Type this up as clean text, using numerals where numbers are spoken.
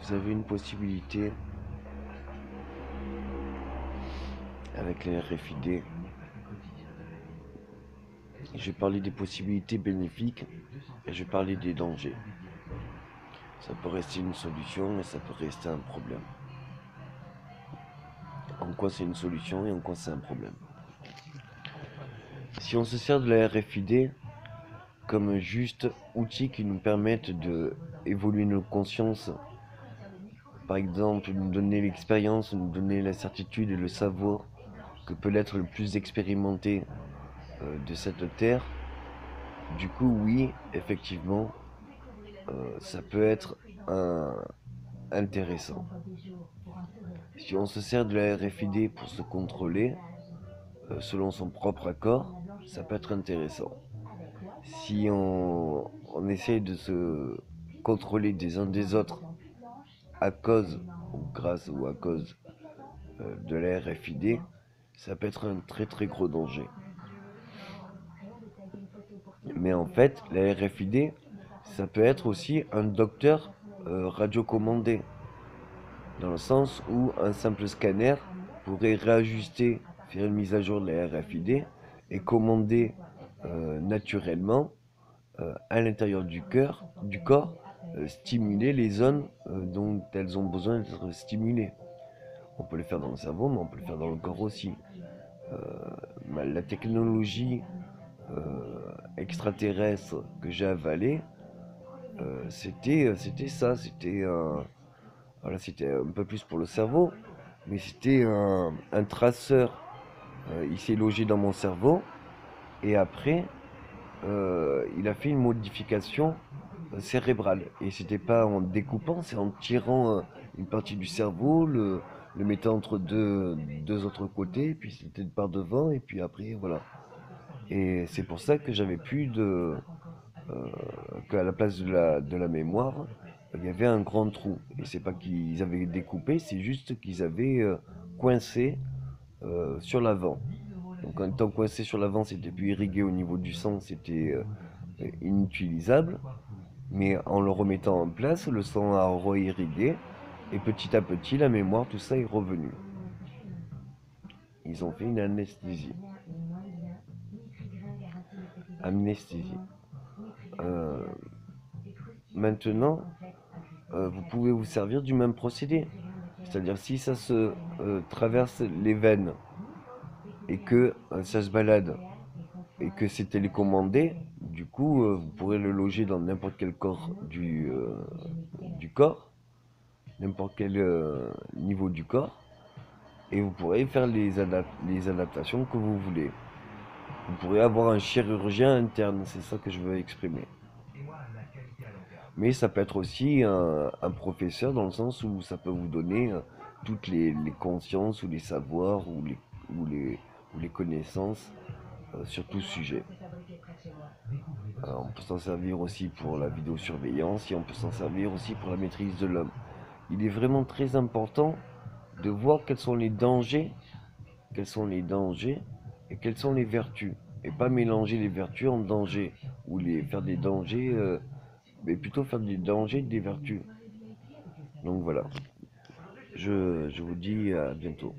vous avez une possibilité avec les RFID. Je vais parler des possibilités bénéfiques et je vais parler des dangers. Ça peut rester une solution et ça peut rester un problème. En quoi c'est une solution et en quoi c'est un problème. Si on se sert de la RFID comme juste outil qui nous permettent de évoluer nos consciences, par exemple nous donner l'expérience, nous donner la certitude et le savoir que peut l'être le plus expérimenté de cette terre, du coup oui, effectivement, ça peut être intéressant. Si on se sert de la RFID pour se contrôler, selon son propre accord, ça peut être intéressant. Si on essaye de se contrôler des uns des autres à cause, ou grâce ou à cause de la RFID, ça peut être un très très gros danger. Mais en fait, la RFID, ça peut être aussi un docteur radiocommandé, dans le sens où un simple scanner pourrait réajuster, faire une mise à jour de la RFID et commander naturellement à l'intérieur du corps, stimuler les zones dont elles ont besoin d'être stimulées. On peut le faire dans le cerveau, mais on peut le faire dans le corps aussi. La technologie extraterrestre que j'ai avalée, c'était ça, voilà, c'était un peu plus pour le cerveau, mais c'était un traceur. Il s'est logé dans mon cerveau et après, il a fait une modification cérébrale. Et c'était pas en découpant, c'est en tirant une partie du cerveau, le mettant entre deux autres côtés, puis c'était par devant, et puis après, voilà. Et c'est pour ça que j'avais plus qu'à la place de la mémoire, il y avait un grand trou. Et c'est pas qu'ils avaient découpé, c'est juste qu'ils avaient coincé sur l'avant. Donc en étant coincé sur l'avant, c'était plus irrigué au niveau du sang, c'était inutilisable. Mais en le remettant en place, le sang a re-irrigué. Et petit à petit, la mémoire, tout ça est revenu. Ils ont fait une anesthésie. Amnesthésie. Euh, Maintenant, vous pouvez vous servir du même procédé. C'est-à-dire si ça se traverse les veines et que ça se balade et que c'est télécommandé, du coup, vous pourrez le loger dans n'importe quel corps du corps, n'importe quel niveau du corps, et vous pourrez faire les adaptations que vous voulez. Vous pourrez avoir un chirurgien interne, c'est ça que je veux exprimer. Mais ça peut être aussi un professeur dans le sens où ça peut vous donner toutes les consciences ou les savoirs ou les, ou les connaissances sur tout sujet. On peut s'en servir aussi pour la vidéosurveillance et on peut s'en servir aussi pour la maîtrise de l'homme. Il est vraiment très important de voir quels sont les dangers et quelles sont les vertus. Et pas mélanger les vertus en dangers ou faire des dangers, mais plutôt faire des dangers des vertus. Donc voilà, je vous dis à bientôt.